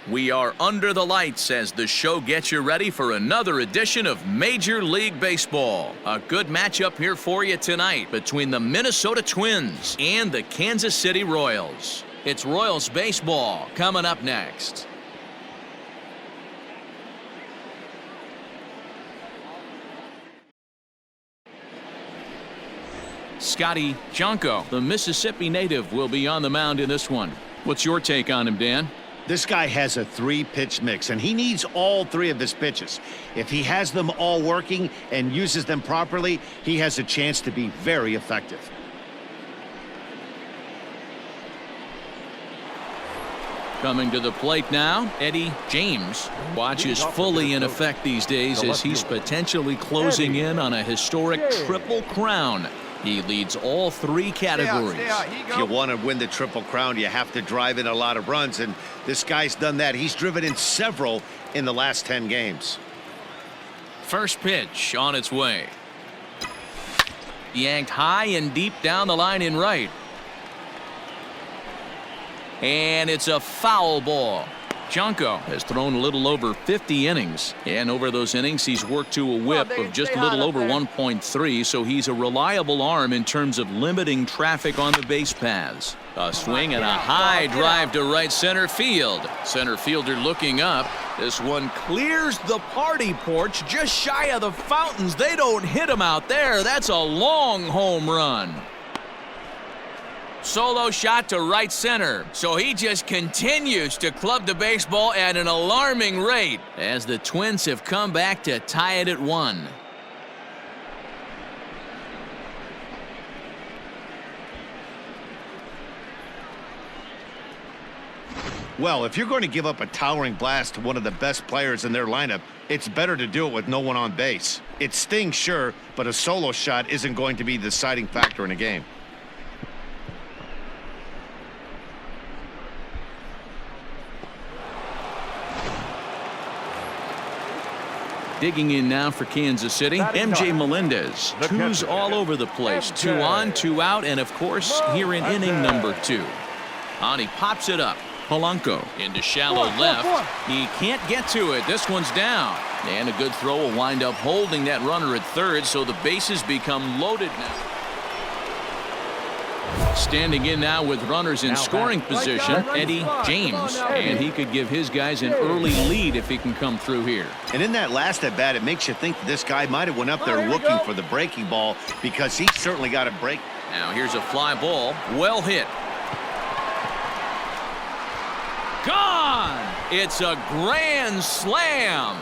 We are under the lights as the show gets you ready for another edition of Major League Baseball. A good matchup here for you tonight between the Minnesota Twins and the Kansas City Royals. It's Royals baseball coming up next. Scotty Junko, the Mississippi native, will be on the mound in this one. What's your take on him, Dan? This guy has a three-pitch mix, and he needs all three of his pitches. If he has them all working and uses them properly, he has a chance to be very effective. Coming to the plate now, Eddie James. Watch is fully in effect these days as he's potentially closing in on a historic Triple Crown. He leads all three categories. If you want to win the Triple Crown, you have to drive in a lot of runs, and this guy's done that. He's driven in several in the last 10 games. First pitch on its way. Yanked high and deep down the line in right. And it's a foul ball. Junko has thrown a little over 50 innings, and over those innings he's worked to a whip of just a little over 1.3, so he's a reliable arm in terms of limiting traffic on the base paths. A swing and a high drive to right center field. Center fielder looking up. This one clears the party porch just shy of the fountains. They don't hit him out there. That's a long home run. Solo shot to right center, so he just continues to club the baseball at an alarming rate as the Twins have come back to tie it at 1. Well, if you're going to give up a towering blast to one of the best players in their lineup, it's better to do it with no one on base. It stings, sure, but a solo shot isn't going to be the deciding factor in a game. Digging in now for Kansas City, MJ Melendez. Twos all over the place. 2 on, 2 out, and of course, here in inning number 2. On he pops it up. Polanco into shallow left. He can't get to it. This one's down. And a good throw will wind up holding that runner at third, so the bases become loaded now. Standing in now with runners in scoring position, Eddie James, and he could give his guys an early lead if he can come through here. And in that last at bat, it makes you think that this guy might have went up there looking for the breaking ball, because he certainly got a break. Now here's a fly ball, well hit. Gone! It's a grand slam.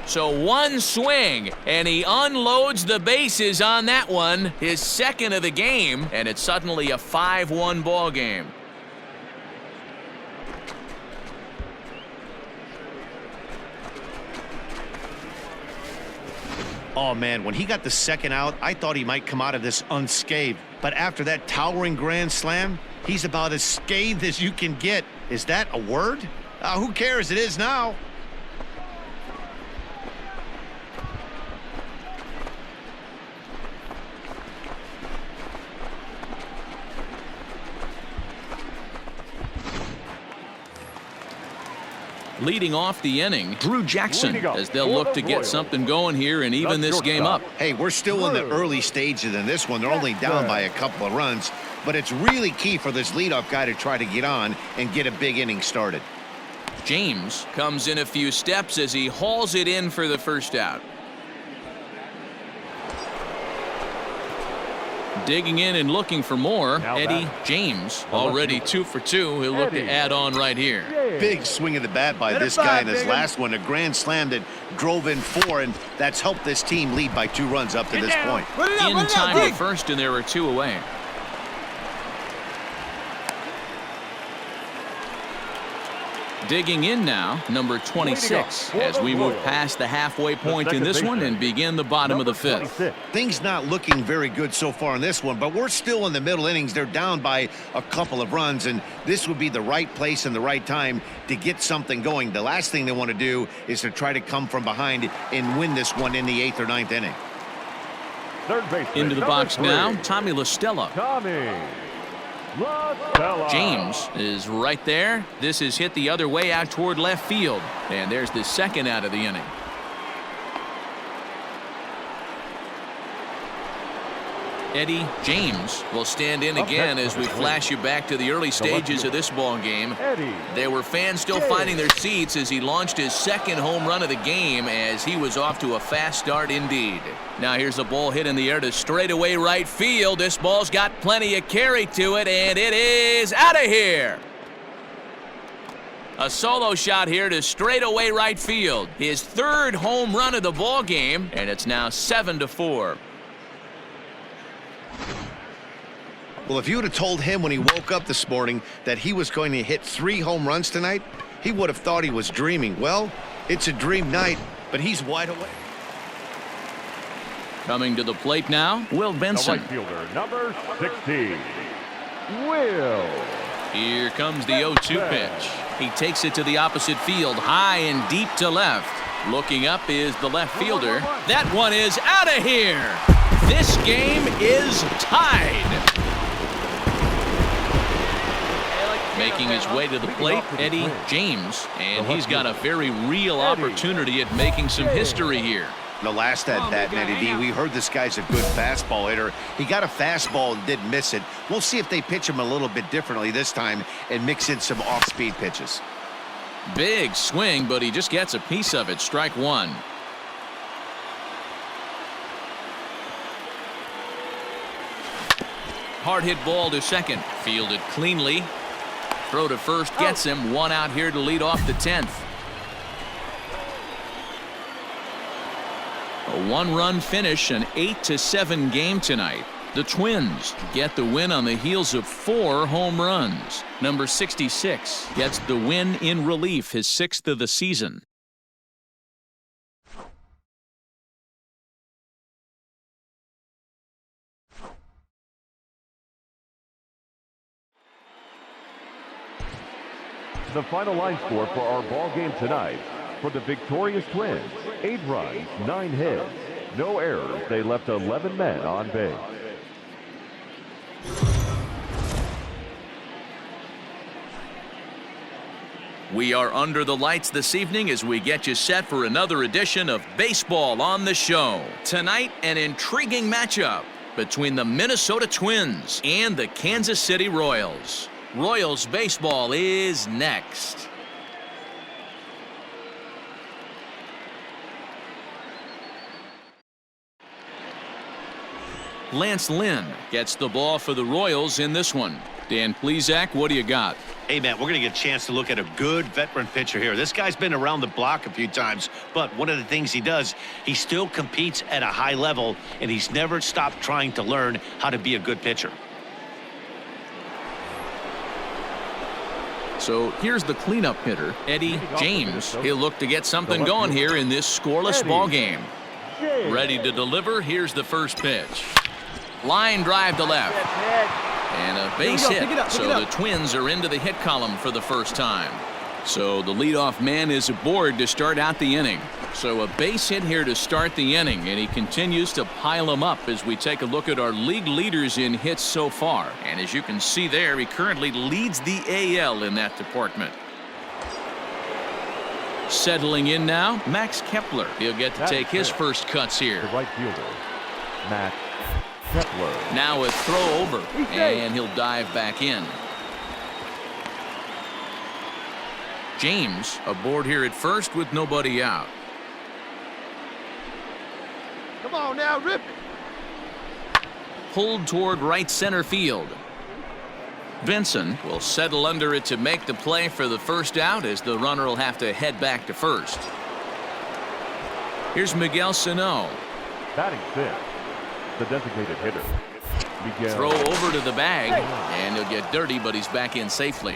So one swing, and he unloads the bases on that one, his second of the game, and it's suddenly a 5-1 ball game. Oh, man, when he got the second out, I thought he might come out of this unscathed. But after that towering grand slam, he's about as scathed as you can get. Is that a word? Who cares? It is now. Leading off the inning, Drew Jackson, as they'll look to get something going here and even this game up. Hey, we're still in the early stages in this one. They're only down by a couple of runs, but it's really key for this leadoff guy to try to get on and get a big inning started. James comes in a few steps as he hauls it in for the first out. Digging in and looking for more, Eddie James, already 2 for 2. He'll look to add on right here. Big swing of the bat by this guy in his last one. A grand slam that drove in 4, and that's helped this team lead by 2 runs up to this point. In time to first, and there are 2 away. Digging in now, number 26, as we move past the halfway point in this one and begin the bottom of the 5th. Things not looking very good so far in this one, but we're still in the middle innings. They're down by a couple of runs, and this would be the right place and the right time to get something going. The last thing they want to do is to try to come from behind and win this one in the 8th or 9th inning. third baseman. Into the box now, Tommy La Stella. Tommy La Stella. James is right there. This is hit the other way out toward left field. And there's the second out of the inning. Eddie James will stand in again as we flash you back to the early stages of this ball game. There were fans still finding their seats as he launched his second home run of the game as he was off to a fast start indeed. Now here's a ball hit in the air to straightaway right field. This ball's got plenty of carry to it, and it is out of here. A solo shot here to straightaway right field. His third home run of the ball game, and it's now 7-4. Well, if you would have told him when he woke up this morning that he was going to hit 3 home runs tonight, he would have thought he was dreaming. Well, it's a dream night, but he's wide awake. Coming to the plate now, Will Benson. The right fielder, number 16, Will. Here comes the 0-2 pitch. He takes it to the opposite field, high and deep to left. Looking up is the left fielder. That one is out of here. This game is tied. Making his way to the plate, Eddie James, and he's got a very real opportunity at making some history here. The last at that, Eddie D, we heard this guy's a good fastball hitter. He got a fastball and didn't miss it. We'll see if they pitch him a little bit differently this time and mix in some off-speed pitches. Big swing, but he just gets a piece of it. Strike one. Hard hit ball to second. Fielded cleanly. Throw to first gets him. One out here to lead off the 10th. A one-run finish, an 8-7 game tonight. The Twins get the win on the heels of 4 home runs. Number 66 gets the win in relief, his 6th of the season. The final line score for our ball game tonight. For the victorious Twins, 8 runs, 9 hits, no errors. They left 11 men on base. We are under the lights this evening as we get you set for another edition of Baseball on the Show. Tonight, an intriguing matchup between the Minnesota Twins and the Kansas City Royals. Royals baseball is next. Lance Lynn gets the ball for the Royals in this one. Dan Plesac, what do you got? Hey, Matt, we're going to get a chance to look at a good veteran pitcher here. This guy's been around the block a few times, but one of the things he does, he still competes at a high level, and he's never stopped trying to learn how to be a good pitcher. So here's the cleanup hitter, Eddie James. He'll look to get something going here in this scoreless ball game. Ready to deliver. Here's the first pitch. Line drive to left. And a base hit. So the Twins are into the hit column for the first time. So the leadoff man is aboard to start out the inning. So a base hit here to start the inning, and he continues to pile them up as we take a look at our league leaders in hits so far. And as you can see there, he currently leads the AL in that department. Settling in now, Max Kepler. He'll get to take his first cuts here. The right fielder, Max Kepler. Now a throw over, and he'll dive back in. James aboard here at first with nobody out. Come on now, rip it. Pulled toward right center field. Benson will settle under it to make the play for the first out as the runner will have to head back to first. Here's Miguel Sano. Batting 5th, the designated hitter, Miguel. Throw over to the bag, and he'll get dirty, but he's back in safely.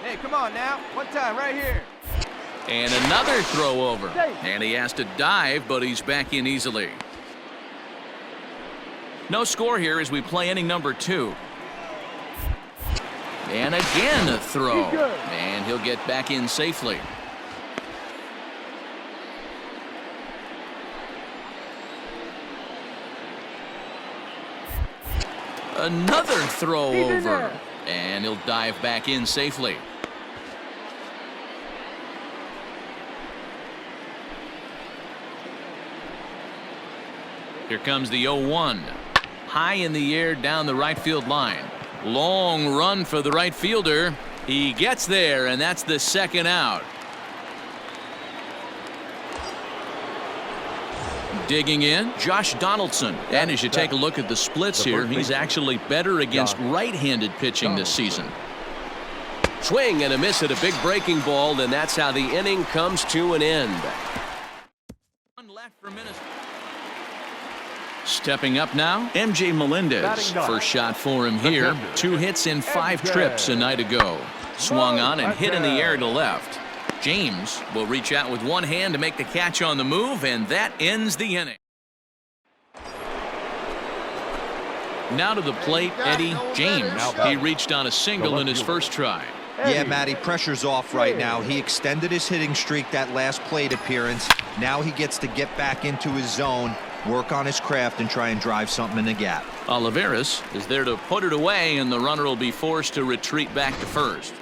Hey, come on now. One time right here. And another throw over. And he has to dive, but he's back in easily. No score here as we play inning number 2. And again a throw. And he'll get back in safely. Another throw over. And he'll dive back in safely. Here comes the 0-1. High in the air down the right field line. Long run for the right fielder. He gets there, and that's the second out. Digging in, Josh Donaldson. And as you take a look at the splits here, he's actually better against right-handed pitching this season. Swing and a miss at a big breaking ball, and that's how the inning comes to an end. One left for Minnesota. Stepping up now, MJ Melendez. First shot for him here. 2 hits in 5 trips a night ago. Swung on and hit in the air to left. James will reach out with one hand to make the catch on the move, and that ends the inning. Now to the plate, Eddie James. He reached on a single in his first try. Yeah, Matty, pressure's off right now. He extended his hitting streak that last plate appearance. Now he gets to get back into his zone, work on his craft, and try and drive something in the gap. Olivares is there to put it away, and the runner will be forced to retreat back to first.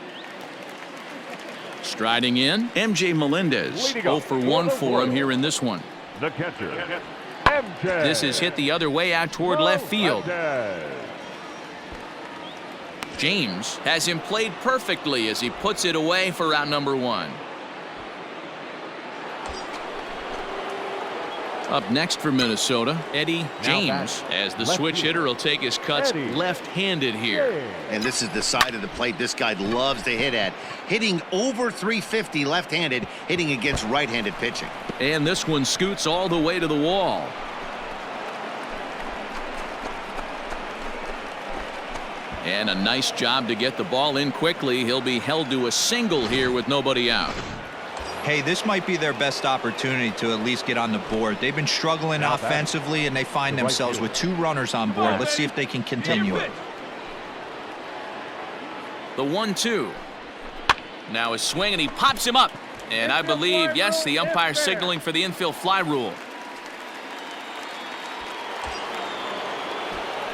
Striding in, MJ Melendez. 0 for 1 for him here in this one. The catcher, MJ. This is hit the other way out toward left field. James has him played perfectly as he puts it away for out number 1. Up next for Minnesota, Eddie James, as the switch hitter will take his cuts left-handed here. And this is the side of the plate this guy loves to hit at. Hitting over 350 left-handed, hitting against right-handed pitching. And this one scoots all the way to the wall. And a nice job to get the ball in quickly. He'll be held to a single here with nobody out. Hey, this might be their best opportunity to at least get on the board. They've been struggling offensively, and they find themselves with 2 runners on board. Let's see if they can continue it. The 1-2. Now his swing, and he pops him up. And I believe, yes, the umpire signaling for the infield fly rule.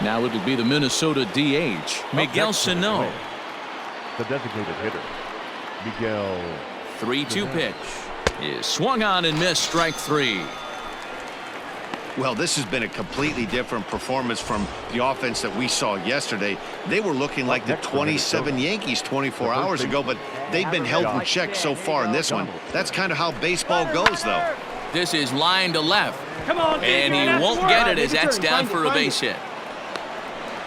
Now it'll be the Minnesota DH, Miguel Sano. The designated hitter, Miguel. 3-2 pitch is swung on and missed, strike 3. Well, this has been a completely different performance from the offense that we saw yesterday. They were looking like the 27 Yankees 24 hours ago, but they've been held in check so far in this one. That's kind of how baseball goes, though. This is line to left. And he won't get it as that's down for a base hit.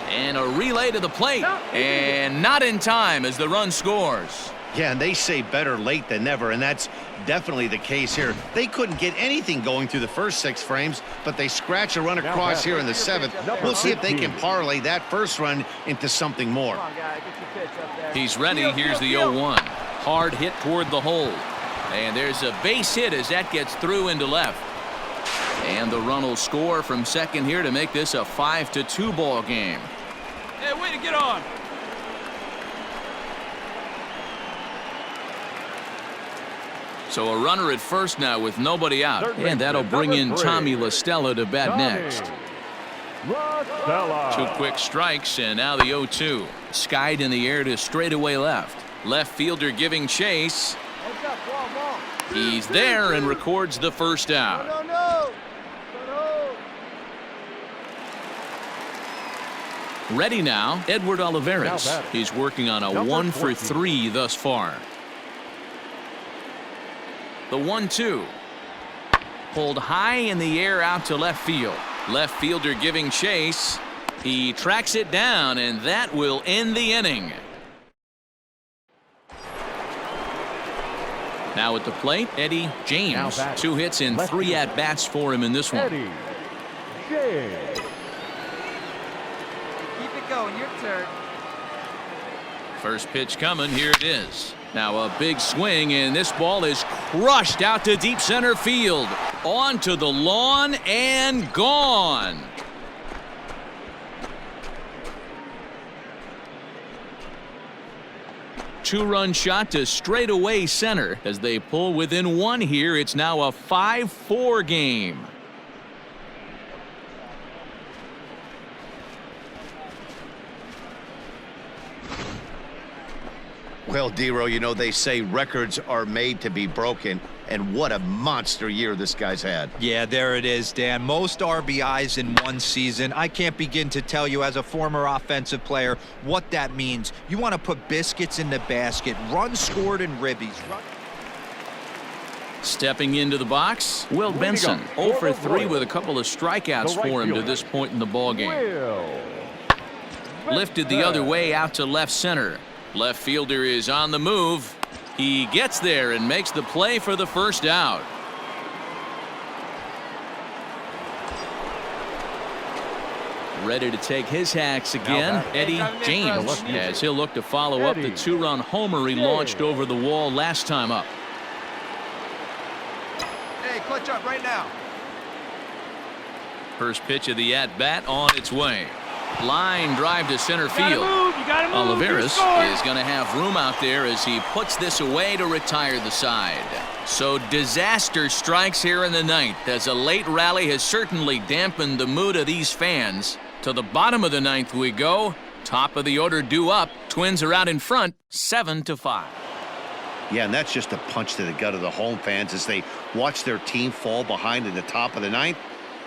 And a relay to the plate. And not in time as the run scores. Yeah, and they say better late than never, and that's definitely the case here. They couldn't get anything going through the first 6 frames, but they scratch a run across here in the 7th. We'll see if they can parlay that first run into something more. He's ready. Here's the 0-1. Hard hit toward the hole. And there's a base hit as that gets through into left. And the run will score from second here to make this a 5-2 ball game. Hey, way to get on. So a runner at first now with nobody out. And that'll bring in Tommy La Stella to bat next. 2 quick strikes, and now the 0-2. Skied in the air to straightaway left. Left fielder giving chase. He's there and records the first out. Ready now, Edward Olivares. He's working on a 1 for 3 thus far. The 1-2. Pulled high in the air out to left field. Left fielder giving chase. He tracks it down, and that will end the inning. Now at the plate, Eddie James. 2 hits and 3 at-bats for him in this one. Eddie James. Keep it going, your turn. First pitch coming, here it is. Now a big swing, and this ball is crushed out to deep center field. Onto the lawn and gone. Two-run shot to straightaway center as they pull within 1 here. It's now a 5-4 game. Well, Dero, you know, they say records are made to be broken, and what a monster year this guy's had. Yeah, there it is, Dan. Most RBIs in one season. I can't begin to tell you as a former offensive player what that means. You want to put biscuits in the basket, runs scored and ribbies. Stepping into the box, Will Benson, 0 for 3 with a couple of strikeouts for him to this point in the ballgame. Lifted the other way out to left center. Left fielder is on the move. He gets there and makes the play for the first out. Ready to take his hacks again, Eddie James, as he'll look to follow up the 2-run homer he launched over the wall last time up. Hey, clutch up right now. First pitch of the at-bat on its way. Line drive to center field. Olivares is going to have room out there as he puts this away to retire the side. So disaster strikes here in the ninth as a late rally has certainly dampened the mood of these fans. To the bottom of the ninth we go. Top of the order due up. Twins are out in front, 7-5. Yeah, and that's just a punch to the gut of the home fans as they watch their team fall behind in the top of the ninth.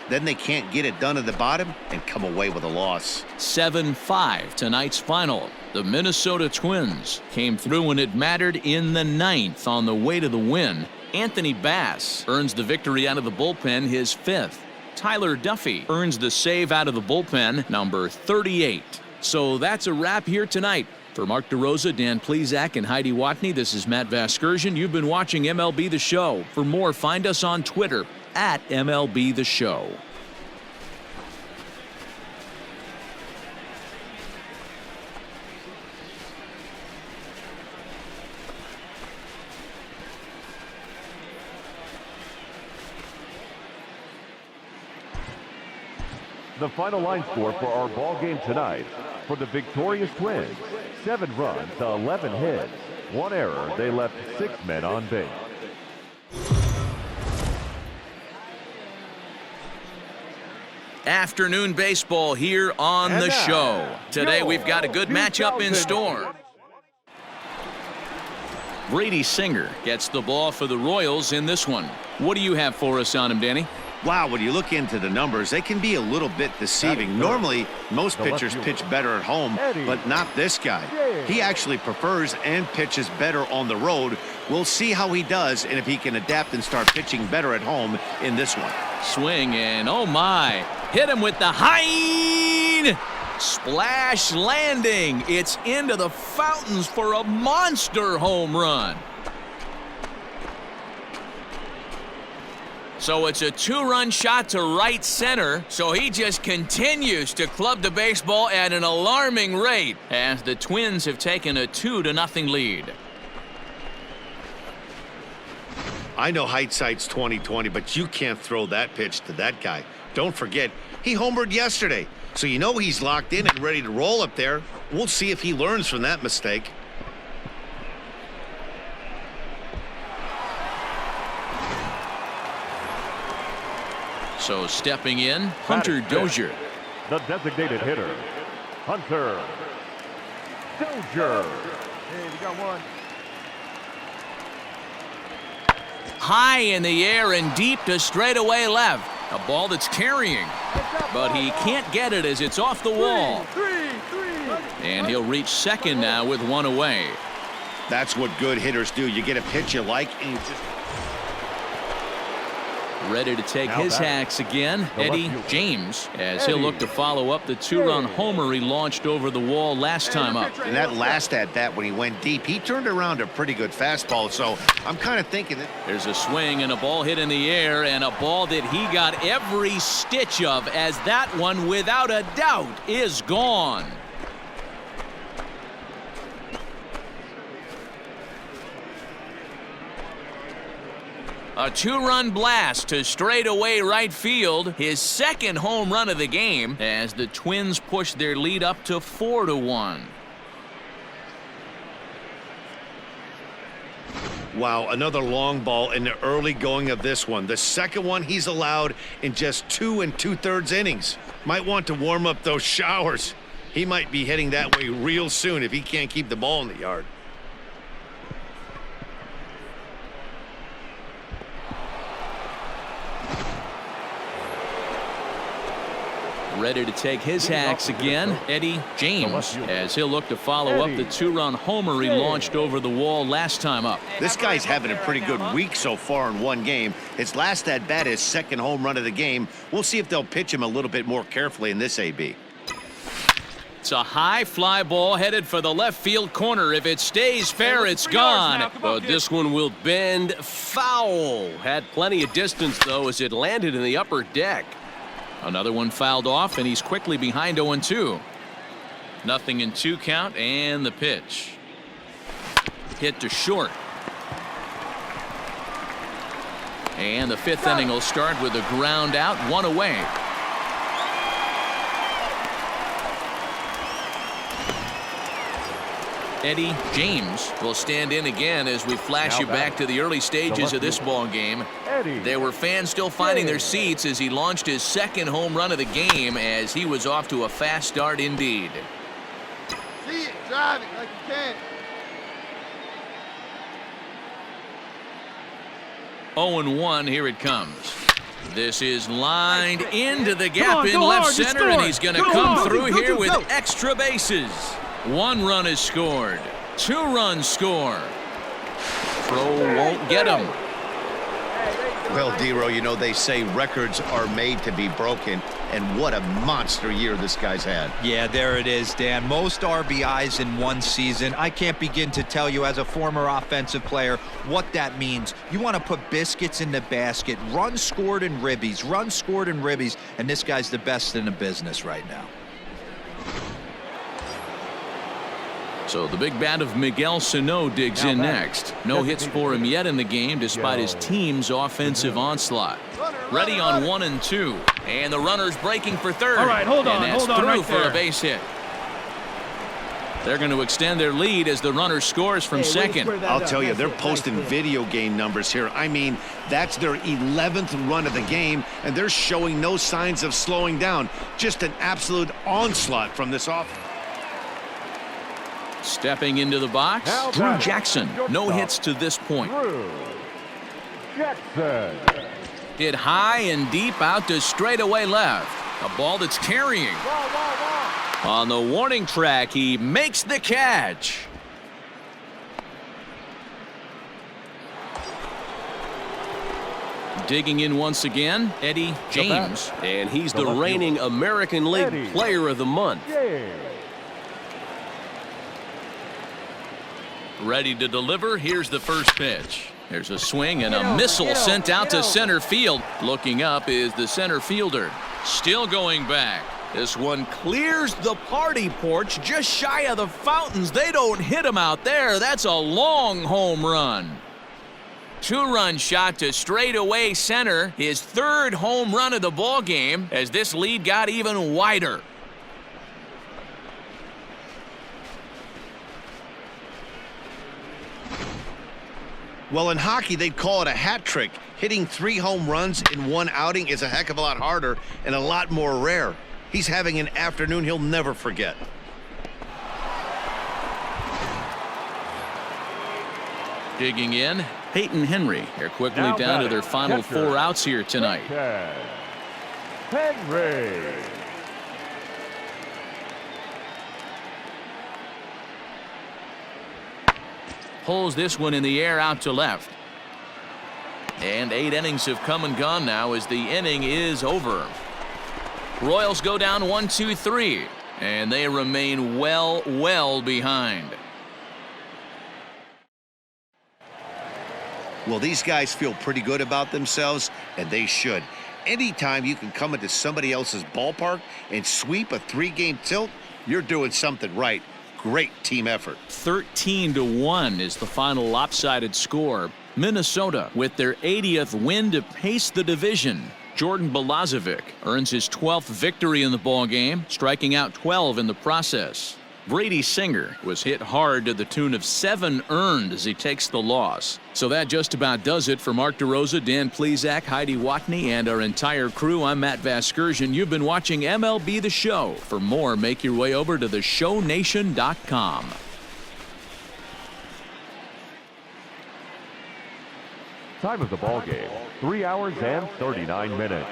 Then they can't get it done at the bottom and come away with a loss. 7-5 tonight's final. The Minnesota Twins came through when it mattered in the ninth on the way to the win. Anthony Bass earns the victory out of the bullpen, his 5th. Tyler Duffy earns the save out of the bullpen, number 38. So that's a wrap here tonight. For Mark DeRosa, Dan Plesac, and Heidi Watney, this is Matt Vasgersian. You've been watching MLB The Show. For more, find us on Twitter at MLB The Show. The final line score for our ball game tonight. For the victorious Twins, 7 runs, 11 hits, 1 error. They left 6 men on base. Afternoon baseball here on the show. Today we've got a good matchup in store. Brady Singer gets the ball for the Royals in this one. What do you have for us on him, Danny? Wow, when you look into the numbers, they can be a little bit deceiving. Normally, most pitchers pitch better at home, but not this guy. He actually prefers and pitches better on the road. We'll see how he does and if he can adapt and start pitching better at home in this one. Swing and oh my, hit him with the high splash landing. It's into the fountains for a monster home run. So it's a 2-run shot to right center, so he just continues to club the baseball at an alarming rate as the Twins have taken a 2-0 lead. I know hindsight's 20/20, but you can't throw that pitch to that guy. Don't forget, he homered yesterday, so you know he's locked in and ready to roll up there. We'll see if he learns from that mistake. So stepping in, Hunter Dozier. The designated hitter, Hunter Dozier. Hey, we got one. High in the air and deep to straightaway left. A ball that's carrying, but he can't get it as it's off the wall. And he'll reach second now with 1 away. That's what good hitters do. You get a pitch you like and you just... Ready to take his hacks again, Eddie James, as he'll look to follow up the 2-run homer he launched over the wall last time up. And that last at-bat when he went deep, he turned around a pretty good fastball, so I'm kind of thinking that... There's a swing and a ball hit in the air and a ball that he got every stitch of, as that one, without a doubt, is gone. A 2-run blast to straightaway right field, his second home run of the game, as the Twins push their lead up to 4-1. Wow, another long ball in the early going of this one. The second one he's allowed in just 2 2/3 innings. Might want to warm up those showers. He might be heading that way real soon if he can't keep the ball in the yard. ready to take his hacks again. Eddie James, as he'll look to follow up the two-run homer he launched over the wall last time up. This guy's having a pretty good week so far in one game. His last at-bat is second home run of the game. We'll see if they'll pitch him a little bit more carefully in this AB. It's a high fly ball headed for the left field corner. If it stays fair, it's gone. But this one will bend foul. Had plenty of distance, though, as it landed in the upper deck. Another one fouled off, and he's quickly behind 0-2. Nothing in 2 count, and the pitch. Hit to short. And the 5th inning will start with a ground out, 1 away. Eddie James will stand in again as we flash you back to the early stages of this ball game. There were fans still finding their seats as he launched his second home run of the game, as he was off to a fast start indeed. See it, drive it like you can. 0-1, here it comes. This is lined into the gap in left center, and he's going to come through here with extra bases. 1 run is scored. 2 runs score. Throw won't get him. Well, D-Row, you know, they say records are made to be broken, and what a monster year this guy's had. Yeah, there it is, Dan. Most RBIs in one season. I can't begin to tell you as a former offensive player what that means. You want to put biscuits in the basket, runs scored in ribbies, and this guy's the best in the business right now. So the big bat of Miguel Sano digs in next. No hits for him yet in the game despite his team's offensive onslaught. Ready on 1-2. And the runner's breaking for third. All right, hold on, and that's hold on through right for there. a base hit. They're going to extend their lead as the runner scores from second. I'll tell you, they're posting video game numbers here. I mean, that's their 11th run of the game, and they're showing no signs of slowing down. Just an absolute onslaught from this offense. Stepping into the box, Drew Jackson. No hits to this point. Drew Jackson. Hit high and deep out to straightaway left. A ball that's carrying. On the warning track, he makes the catch. Digging in once again, Eddie James. And he's the reigning American League Player of the Month. Ready to deliver. Here's the first pitch. There's a swing and a missile sent out to center field. Looking up is the center fielder. Still going back. This one clears the party porch just shy of the fountains. They don't hit him out there. That's a long home run. 2-run shot to straightaway center. His 3rd home run of the ball game as this lead got even wider. Well, in hockey, they'd call it a hat trick. Hitting 3 home runs in one outing is a heck of a lot harder and a lot more rare. He's having an afternoon he'll never forget. Digging in, Peyton Henry. They're quickly down to their final 4 outs here tonight. Henry. Pulls this one in the air out to left. And 8 innings have come and gone now as the inning is over. Royals go down 1-2-3, and they remain well behind. Well, these guys feel pretty good about themselves, and they should. Anytime you can come into somebody else's ballpark and sweep a 3-game tilt, you're doing something right. Great team effort. 13-1 is the final lopsided score. Minnesota with their 80th win to pace the division. Jordan Balazovic earns his 12th victory in the ballgame, striking out 12 in the process. Brady Singer was hit hard to the tune of 7 earned as he takes the loss. So that just about does it for Mark DeRosa, Dan Plesac, Heidi Watney, and our entire crew. I'm Matt Vasgersian. You've been watching MLB The Show. For more, make your way over to theshownation.com. Time of the ball game, 3 hours and 39 minutes.